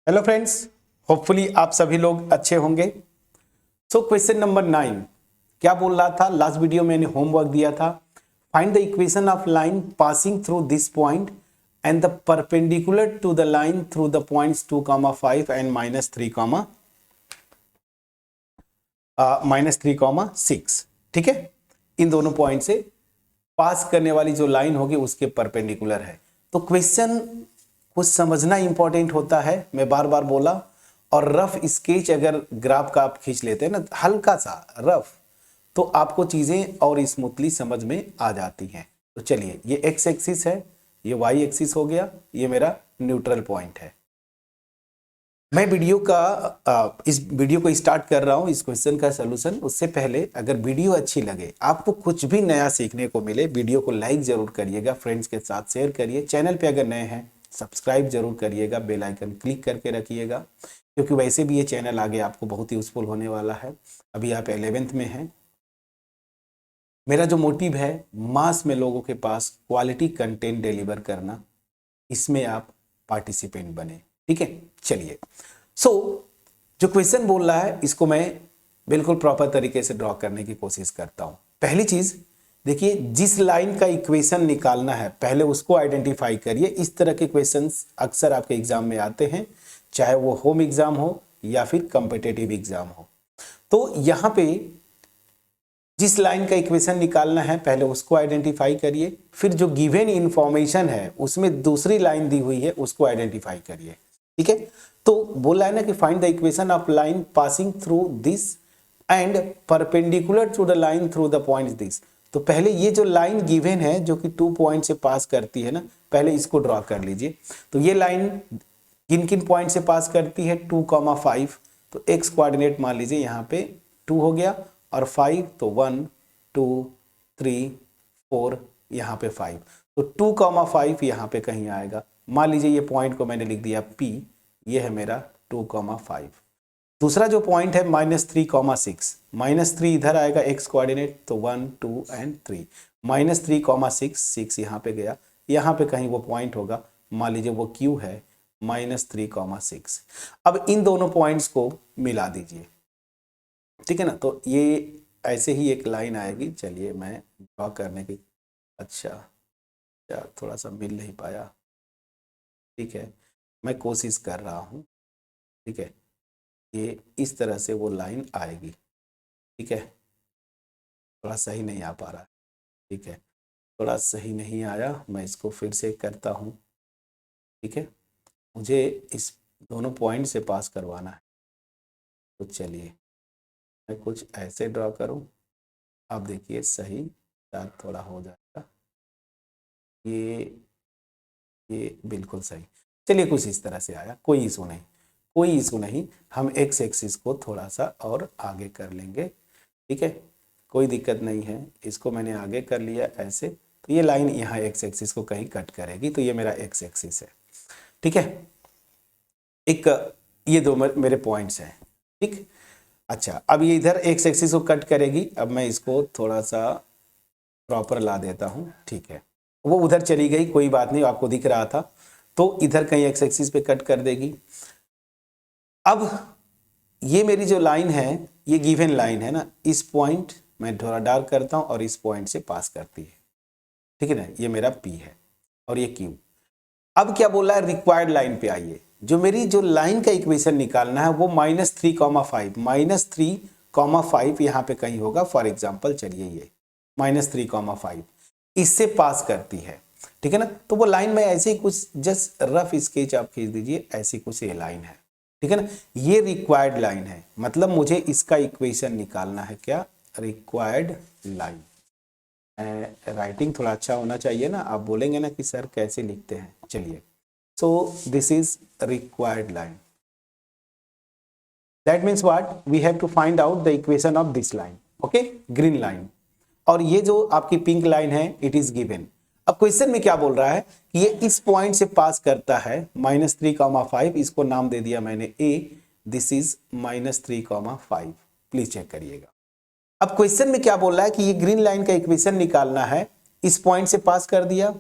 Hello friends, hopefully आप सभी लोग अच्छे होंगे। सो क्वेश्चन नंबर 9 क्या बोल रहा था? लास्ट वीडियो में मैंने होमवर्क दिया था, find the equation of line passing through this point and the perpendicular to the line through the points 2,5 and -3,6। ठीक है, इन दोनों पॉइंट से पास करने वाली जो लाइन होगी उसके परपेंडिकुलर है। तो क्वेश्चन कुछ समझना इंपॉर्टेंट होता है, मैं बार बार बोला। और रफ स्केच अगर ग्राफ का आप खींच लेते हैं ना, हल्का सा रफ, तो आपको चीजें और स्मूथली समझ में आ जाती हैं। तो चलिए, ये एक्स एक्सिस है, ये वाई एक्सिस हो गया, ये मेरा न्यूट्रल पॉइंट है। मैं इस वीडियो को स्टार्ट कर रहा हूं, इस क्वेश्चन का सलूशन। उससे पहले अगर वीडियो अच्छी लगे, आपको कुछ भी नया सीखने को मिले, वीडियो को लाइक जरूर करिएगा, फ्रेंड्स के साथ शेयर करिए। चैनल पे अगर नए हैं सब्सक्राइब जरूर करिएगा, बेल आइकन क्लिक करके रखिएगा, क्योंकि वैसे भी ये चैनल आगे आपको बहुत यूजफुल होने वाला है। अभी आप 11th में हैं। मेरा जो मोटिव है, मास में लोगों के पास क्वालिटी कंटेंट डिलीवर करना, इसमें आप पार्टिसिपेंट बने। ठीक है, चलिए। जो क्वेश्चन बोल रहा है इसको मैं बिल्कुल प्रॉपर तरीके से ड्रॉ करने की कोशिश करता हूं। पहली चीज देखिए, जिस लाइन का इक्वेशन निकालना है पहले उसको आइडेंटिफाई करिए। इस तरह के क्वेश्चंस अक्सर आपके एग्जाम में आते हैं, चाहे वो होम एग्जाम हो या फिर कॉम्पिटिटिव एग्जाम हो। तो यहां पे जिस लाइन का इक्वेशन निकालना है पहले उसको आइडेंटिफाई करिए, फिर जो गिवन इंफॉर्मेशन है उसमें दूसरी लाइन दी हुई है उसको आइडेंटिफाई करिए। ठीक है, तो बोला है ना कि find the equation of line passing through this and perpendicular to the line through the point this. तो पहले ये जो लाइन गिवन है जो कि 2 पॉइंट से पास करती है ना, पहले इसको ड्रॉ कर लीजिए। तो ये लाइन किन किन पॉइंट से पास करती है? 2,5। तो एक्स कोऑर्डिनेट मान लीजिए यहाँ पे 2 हो गया, और 5 तो 1 2 3 4, यहाँ पे 5। तो 2,5 यहाँ पे कहीं आएगा। मान लीजिए ये पॉइंट को मैंने लिख दिया P, ये है मेरा 2,5। दूसरा जो पॉइंट है -3,6, -3 इधर आएगा एक्स कोऑर्डिनेट, तो 1 2 एंड 3, -3,6, 6 यहाँ पे गया, यहाँ पे कहीं वो पॉइंट होगा, मान लीजिए वो Q है, -3,6। अब इन दोनों पॉइंट्स को मिला दीजिए। ठीक है ना, तो ये ऐसे ही एक लाइन आएगी। चलिए मैं ड्रॉ करने की, अच्छा थोड़ा सा मिल नहीं पाया। ठीक है, मैं कोशिश कर रहा हूँ। ठीक है, ये इस तरह से वो लाइन आएगी। ठीक है, थोड़ा सही नहीं आ पा रहा। ठीक है, थोड़ा सही नहीं आया, मैं इसको फिर से करता हूँ। ठीक है, मुझे इस दोनों पॉइंट से पास करवाना है। तो चलिए मैं कुछ ऐसे ड्रॉ करूँ, आप देखिए सही शायद थोड़ा हो जाएगा। ये बिल्कुल सही। चलिए कुछ इस तरह से आया, कोई इशू नहीं, कोई इशू नहीं। हम एक्स एक्सिस को थोड़ा सा और आगे कर लेंगे। ठीक है, कोई दिक्कत नहीं है। इसको मैंने आगे कर लिया ऐसे, तो ये लाइन यहाँ एक्स एक्सिस को कहीं कट करेगी, तो ये मेरा एक्स एक्सिस है। ठीक है, एक ये दो मेरे पॉइंट्स हैं। ठीक, अच्छा अब ये इधर एक्स एक्सिस को कट करेगी। अब मैं इसको थोड़ा सा प्रॉपर ला देता हूँ। ठीक है, वो उधर चली गई, कोई बात नहीं, आपको दिख रहा था। तो इधर कहीं एक्स एक्सिस पे कट कर देगी। अब ये मेरी जो लाइन है, ये गिवन लाइन है ना, इस पॉइंट मैं थोड़ा डार्क करता हूं और इस पॉइंट से पास करती है। ठीक है ना, ये मेरा P है और ये Q। अब क्या बोला है? रिक्वायर्ड लाइन पे आइए। जो मेरी जो लाइन का इक्वेशन निकालना है वो -3,5, -3,5 यहाँ पे कहीं होगा। फॉर एग्जाम्पल चलिए ये -3,5 इससे पास करती है। ठीक है ना, तो वो लाइन में ऐसे ही कुछ जस्ट रफ स्केच आप खींच दीजिए, ऐसी कुछ ये लाइन है। ठीक है ना, ये रिक्वायर्ड लाइन है, मतलब मुझे इसका इक्वेशन निकालना है। क्या? Required line. राइटिंग थोड़ा अच्छा होना चाहिए ना, आप बोलेंगे ना कि सर कैसे लिखते हैं। चलिए, so this is required line. That means what? We have to find out the equation of this line. Okay, green line. और ये जो आपकी पिंक लाइन है, इट इज गिवन। अब क्वेश्चन में क्या बोल रहा है कि ये इस पॉइंट से पास करता है -3,5, इसको नाम दे दिया मैंने A। This is -3,5। Please check करिएगा। अब क्वेश्चन में क्या बोल रहा है कि ये ग्रीन लाइन का इक्वेशन निकालना है, इस पॉइंट से पास कर दिया,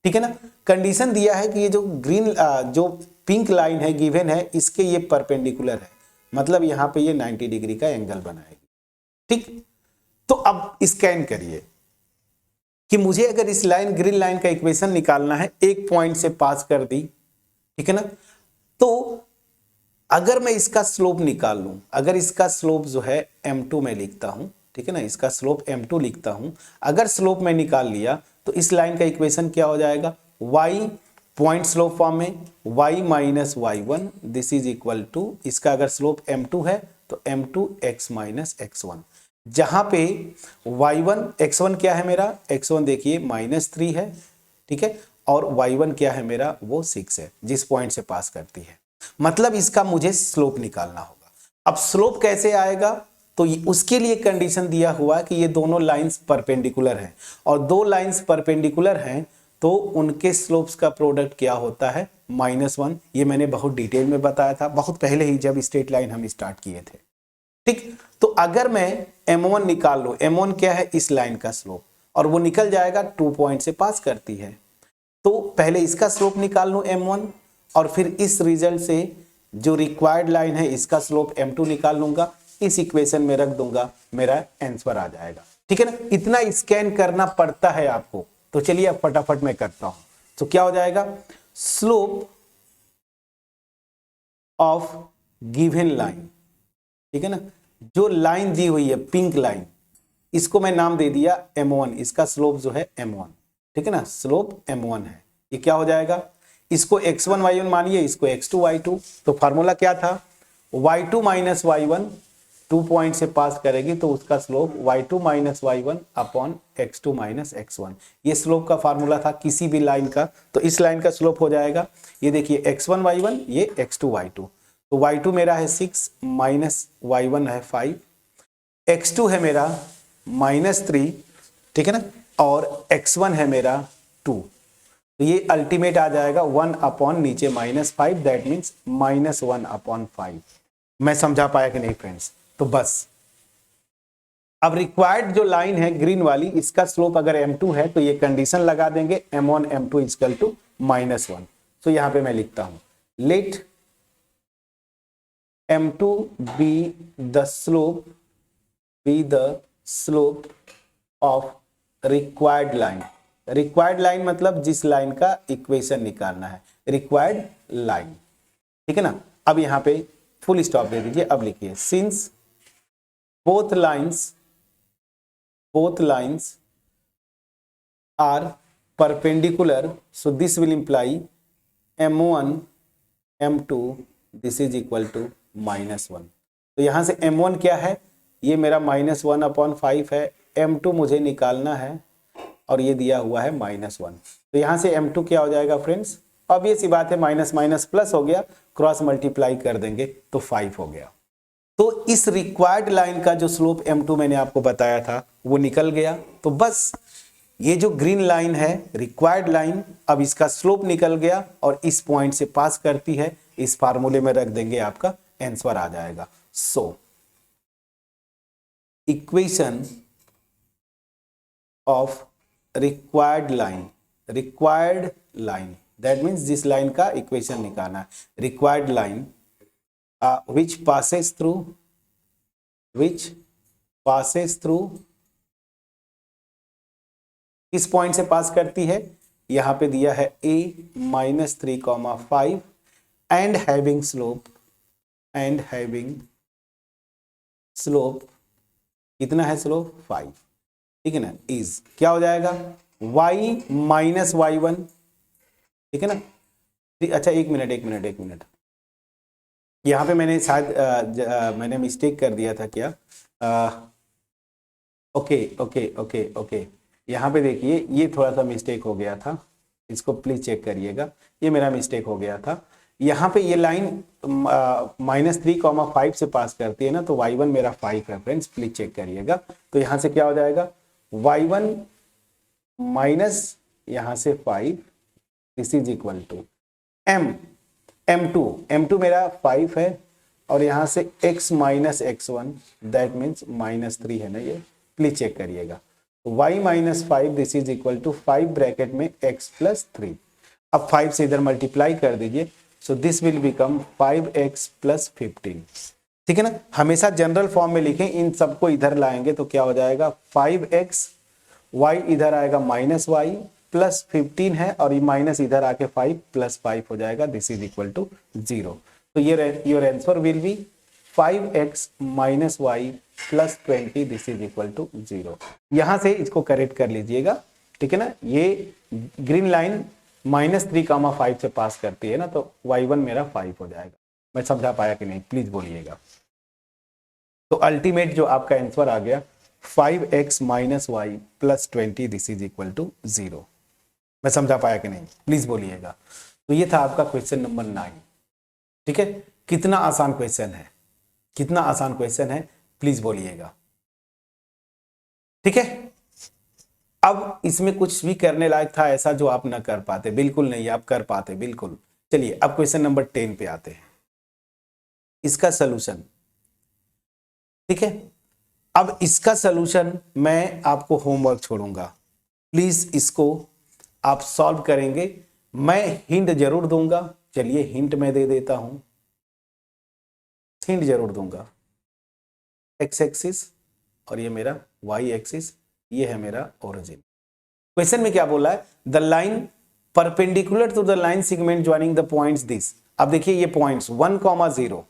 ठीक है ना। कंडीशन दिया है कि ये जो ग्रीन जो पिंक लाइन है गिवन है, इसके ये परपेंडिकुलर है, मतलब यहाँ पे ये 90 डिग्री का एंगल बनाएगी। ठीक, तो अब स्कैन करिए कि मुझे अगर इस लाइन ग्रीन लाइन का इक्वेशन निकालना है, एक पॉइंट से पास कर दी, ठीक है ना, तो अगर मैं इसका स्लोप निकाल लूं, अगर इसका स्लोप जो है m2 में लिखता हूं, ठीक है ना, इसका स्लोप m2 लिखता हूं, अगर स्लोप में निकाल लिया तो इस लाइन का इक्वेशन क्या हो जाएगा, y पॉइंट स्लोप फॉर्म में y minus y1 this is equal to, इसका अगर स्लोप m2 है तो m2 x माइनस x1, जहां पे y1 x1 क्या है मेरा, x1 देखिए -3 है, ठीक है, और y1 क्या है मेरा, वो 6 है, जिस पॉइंट से पास करती है। मतलब इसका मुझे स्लोप निकालना होगा। अब स्लोप कैसे आएगा, तो उसके लिए कंडीशन दिया हुआ कि ये दोनों लाइंस परपेंडिकुलर हैं, और दो लाइंस परपेंडिकुलर हैं तो उनके स्लोप्स का प्रोडक्ट क्या होता है, -1। ये मैंने बहुत डिटेल में बताया था बहुत पहले ही, जब स्ट्रेट लाइन हम स्टार्ट किए थे। ठीक, तो अगर मैं m1 निकाल लो, m1 क्या है, इस लाइन का स्लोप, और वो निकल जाएगा 2 पॉइंट से पास करती है, तो पहले इसका स्लोप निकाल लूं m1, और फिर इस रिजल्ट से जो रिक्वायर्ड लाइन है इसका स्लोप m2 निकाल लूंगा, इस इक्वेशन में रख दूंगा, मेरा आंसर आ जाएगा। ठीक है ना, इतना स्कैन करना पड़ता है आपको। तो चलिए अब फटाफट मैं करता हूं। तो क्या हो जाएगा, स्लोप ऑफ गिवन लाइन, ठीक है ना, जो लाइन दी हुई है पिंक लाइन, इसको मैं नाम दे दिया m1, इसका स्लोप जो है m1, ठीक है ना, स्लोप m1 है। ये क्या हो जाएगा, इसको x1 y1 मानिए, इसको x2 y2, तो फार्मूला क्या था, y2 माइनस y1, 2 पॉइंट से पास करेगी तो उसका slope y2 minus y1 upon x2 minus x1, ये स्लोप का फार्मूला था किसी भी लाइन का। तो इस लाइन का स्लोप हो जाएगा, ये देखिए x1 y1, ये x2 y2, तो y2 मेरा है 6 माइनस y1 है 5, x2 है मेरा -3, ठीक है ना, और x1 है मेरा 2, तो ये अल्टीमेट आ जाएगा 1 अपॉन नीचे -5, दैट मीन्स -1 अपॉन 5। मैं समझा पाया कि नहीं फ्रेंड्स, तो बस अब रिक्वायर्ड जो लाइन है ग्रीन वाली, इसका स्लोप अगर m2 है तो ये कंडीशन लगा देंगे m1 m2 इक्वल टू -1। तो यहां पे मैं लिखता हूं, let m2 be the slope of required line. Required line मतलब जिस लाइन का इक्वेशन निकालना है, रिक्वायर्ड लाइन, ठीक है ना। अब यहां पे फुल स्टॉप दे दीजिए, अब लिखिए since both lines are perpendicular, so this will imply m1 m2 this is equal to -1। तो यहां से m1 क्या है, ये मेरा -1 अपॉन 5 है, m2 मुझे निकालना है और ये दिया हुआ है -1। तो यहां से m2 क्या हो जाएगा फ्रेंड्स, अब ये सी बात है, माइनस माइनस प्लस हो गया, क्रॉस मल्टीप्लाई कर देंगे तो 5 हो गया। तो इस रिक्वायर्ड लाइन का जो स्लोप m2 मैंने आपको बताया था वो निकल गया। तो बस ये जो ग्रीन लाइन है रिक्वायर्ड लाइन, अब इसका स्लोप निकल गया और इस पॉइंट से पास करती है, इस फार्मूले में रख देंगे, आपका आंसर आ जाएगा। So equation of required line that means जिस लाइन का इक्वेशन निकालना है, required line which passes through किस पॉइंट से पास करती है, यहां पे दिया है a -3, 5 एंड हैविंग स्लोप कितना है, स्लोप 5, ठीक है ना, इज क्या हो जाएगा y माइनस y1, ठीक है ना। अच्छा एक मिनट, यहाँ पे मैंने शायद मैंने मिस्टेक कर दिया था क्या, ओके, यहाँ पे देखिए ये थोड़ा सा मिस्टेक हो गया था, इसको प्लीज चेक करिएगा, ये मेरा मिस्टेक हो गया था। यहाँ पे ये लाइन -3, 5 से पास करती है ना, तो y1 मेरा 5 है फ्रेंड्स, प्लीज चेक करिएगा। तो यहाँ से क्या हो जाएगा, y1 माइनस यहाँ से 5 this is equal to m2 मेरा 5 है, और यहाँ से x minus x1 that means -3 है ना, ये प्लीज चेक करिएगा। y minus 5 this is equal to 5 bracket में x प्लस 3। अब 5 से इधर मल्टीप्लाई कर दीजिए, so this will become 5x plus 15। ठीक है ना, हमेशा जनरल फॉर्म में लिखें, इन सबको इधर लाएंगे तो क्या हो जाएगा 5x, y इधर आएगा माइनस वाई प्लस 15 है, और ये माइनस इधर आके 5 प्लस 5 हो जाएगा, दिस इज इक्वल टू 0। तो ये your answer will be 5x minus Y plus 20 this is equal to 0। यहां से इसको करेक्ट कर लीजिएगा। ठीक है ना, ये ग्रीन लाइन -3,5 से पास करती है ना, तो y1 मेरा 5 हो जाएगा। मैं समझा पाया कि नहीं, प्लीज बोलिएगा। तो अल्टीमेट जो आपका आंसर आ गया 5x minus Y plus 20 this is equal to 0। मैं समझा पाया कि नहीं, प्लीज बोलिएगा। तो ये था आपका क्वेश्चन नंबर 9। ठीक है, कितना आसान क्वेश्चन है, कितना आसान क्वेश्चन है, प्लीज बोलिएगा। ठीक है, अब इसमें कुछ भी करने लायक था ऐसा जो आप ना कर पाते? बिल्कुल नहीं, आप कर पाते बिल्कुल। चलिए अब क्वेश्चन नंबर 10 पे आते हैं, इसका सलूशन। ठीक है, अब इसका सलूशन मैं आपको होमवर्क छोड़ूंगा, प्लीज इसको आप सॉल्व करेंगे। मैं हिंट जरूर दूंगा, चलिए हिंट मैं दे देता हूं, हिंट जरूर दूंगा। एक्स एक्सिस और ये मेरा वाई एक्सिस, ये है मेरा ओरिजिन। क्वेश्चन में क्या बोला है, the line perpendicular to the line segment joining the points this. अब देखिए ये पॉइंट्स 1,0,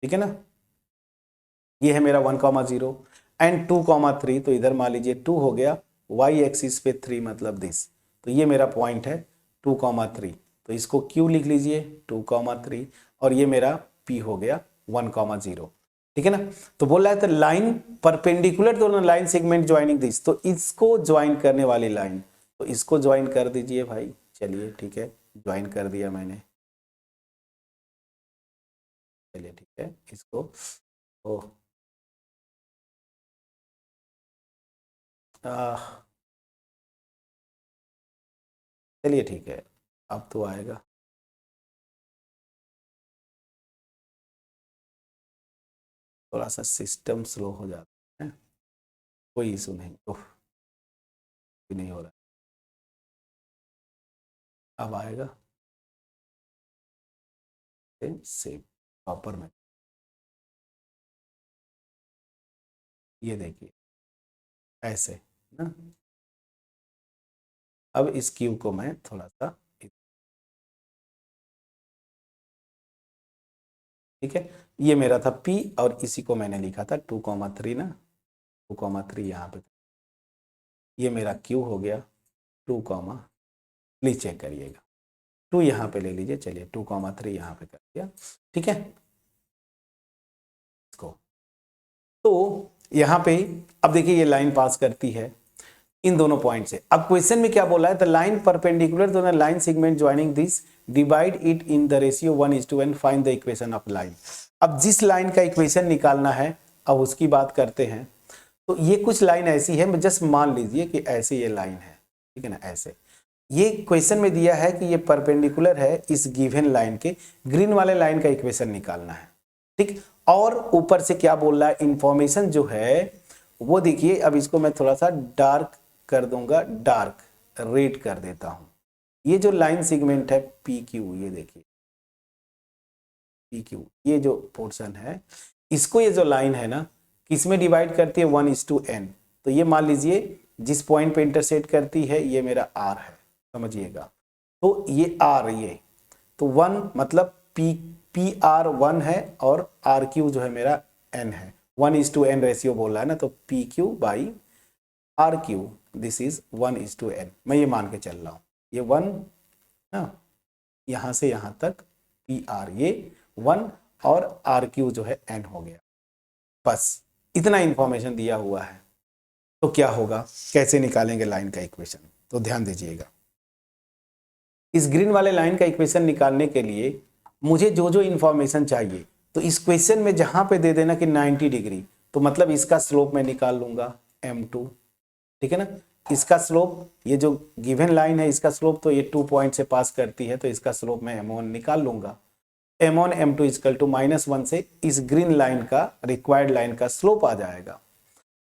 ठीक है ना, ये है मेरा 1,0 एंड 2,3, तो इधर मान लीजिए 2 हो गया, y एक्सिस पे 3 मतलब दिस, तो ये मेरा पॉइंट है 2,3, तो इसको q लिख लीजिए 2,3, और ये मेरा p हो गया 1,0। ठीक है ना, तो बोल रहा है तो line perpendicular to line segment joining this, तो इसको ज्वाइन करने वाली लाइन, तो इसको ज्वाइन कर दीजिए भाई। चलिए ठीक है, ज्वाइन कर दिया मैंने, चलिए ठीक है, इसको चलिए ठीक है, अब तो आएगा। थोड़ा सा सिस्टम स्लो हो जाता है, कोई इशू नहीं, नहीं हो रहा, अब आएगा सेव प्रॉपर में। ये देखिए ऐसे ना, अब इस क्यू को मैं थोड़ा सा, ठीक है, ये मेरा था P और इसी को मैंने लिखा था 2,3 ना, 2,3 यहाँ पे, ये मेरा Q हो गया 2, प्लीज चेक करिएगा, 2 यहाँ पे ले लीजिए, चलिए 2,3 यहाँ पे कर दिया। ठीक है, इसको तो यहाँ पे अब देखिए ये लाइन पास करती है इन दोनों पॉइंट से। अब क्वेश्चन में क्या बोला है, the line perpendicular to the line segment joining this divide it in the ratio 1:n, find the equation of line. अब जिस लाइन का इक्वेशन निकालना है, अब उसकी बात करते हैं। तो ये कुछ लाइन ऐसी है, जस्ट मान लीजिए कि ऐसे ये लाइन है, ठीक है ना, ऐसे ये क्वेश्चन में दिया है कि ये परपेंडिकुलर है इस गिवन लाइन के, ग्रीन वाले लाइन का इक्वेशन निकालना है। ठीक, और ऊपर से क्या बोल रहा है, इंफॉर्मेशन जो है वो देखिए। अब इसको मैं थोड़ा सा डार्क कर दूंगा, डार्क रेड कर देता हूं। ये जो लाइन सेगमेंट है पी क्यू, ये देखिए पी क्यू, ये जो पोर्शन है, इसको ये जो लाइन है ना, किसमें डिवाइड करती है 1:n। तो ये मान लीजिए जिस पॉइंट पे इंटरसेक्ट करती है ये मेरा r है, समझिएगा। तो ये r, ये तो 1 मतलब पी आर 1 है और आर क्यू जो है मेरा n है, 1:n रेशियो बोल रहा है ना, तो P Q by R Q this is 1:n। मैं ये मान के चल रहा हूँ, ये 1 ना, यहाँ से यहाँ तक पी आर ये 1 और आर क्यू जो है n हो गया। बस इतना इंफॉर्मेशन दिया हुआ है। तो क्या होगा, कैसे निकालेंगे लाइन का इक्वेशन, तो ध्यान दीजिएगा। इस ग्रीन वाले लाइन का इक्वेशन निकालने के लिए मुझे जो जो इंफॉर्मेशन चाहिए, तो इस क्वेश्चन में जहां पे दे देना कि 90 डिग्री, तो मतलब इसका स्लोप मैं निकाल लूंगा m2, ठीक है ना। इसका स्लोप, ये जो गिवन लाइन है इसका स्लोप तो ये 2 पॉइंट से पास करती है, तो इसका स्लोप मैं m1 निकाल लूंगा। m1 m2 इक्वल टू -1 से इस ग्रीन लाइन का, रिक्वायर्ड लाइन का स्लोप आ जाएगा।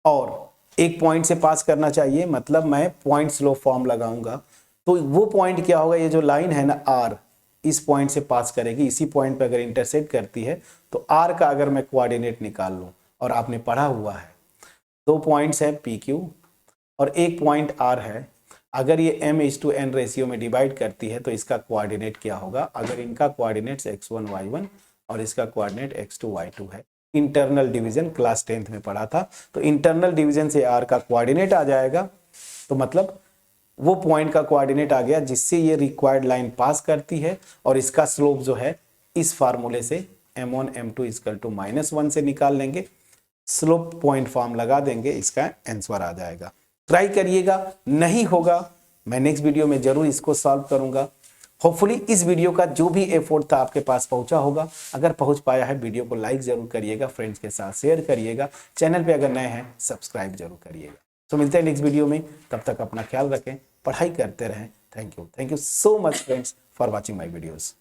और एक पॉइंट से पास करना चाहिए, मतलब मैं पॉइंट स्लोप फॉर्म लगाऊंगा। तो वो पॉइंट क्या होगा, ये जो लाइन है ना आर, इस पॉइंट से पास करेगी, इसी पॉइंट पे अगर इंटरसेक्ट करती है तो आर का अगर मैं कोऑर्डिनेट निकाल लूँ, और आपने पढ़ा हुआ है 2 पॉइंट्स है पी क्यू और एक पॉइंट आर है, अगर ये m/n रेशियो में डिवाइड करती है तो इसका कोऑर्डिनेट क्या होगा, अगर इनका कोऑर्डिनेट्स x1 y1 और इसका कोऑर्डिनेट x2 y2 है। इंटरनल डिवीजन क्लास 10th में पढ़ा था, तो इंटरनल डिवीजन से r का कोऑर्डिनेट आ जाएगा, तो मतलब वो पॉइंट का कोऑर्डिनेट आ गया जिससे ये रिक्वायर्ड लाइन पास करती है, और इसका स्लोप जो है इस फार्मूले से m1 m2 इक्वल टू -1 से निकाल लेंगे, स्लोप पॉइंट फॉर्म लगा देंगे, इसका आंसर आ जाएगा। ट्राई करिएगा, नहीं होगा मैं नेक्स्ट वीडियो में जरूर इसको सॉल्व करूंगा। होपफुली इस वीडियो का जो भी एफर्ट था आपके पास पहुंचा होगा। अगर पहुंच पाया है वीडियो को लाइक जरूर करिएगा, फ्रेंड्स के साथ शेयर करिएगा, चैनल पे अगर नए हैं सब्सक्राइब जरूर करिएगा। तो मिलते हैं नेक्स्ट वीडियो में, तब तक अपना ख्याल रखें, पढ़ाई करते रहें। Thank you so much friends for watching my videos.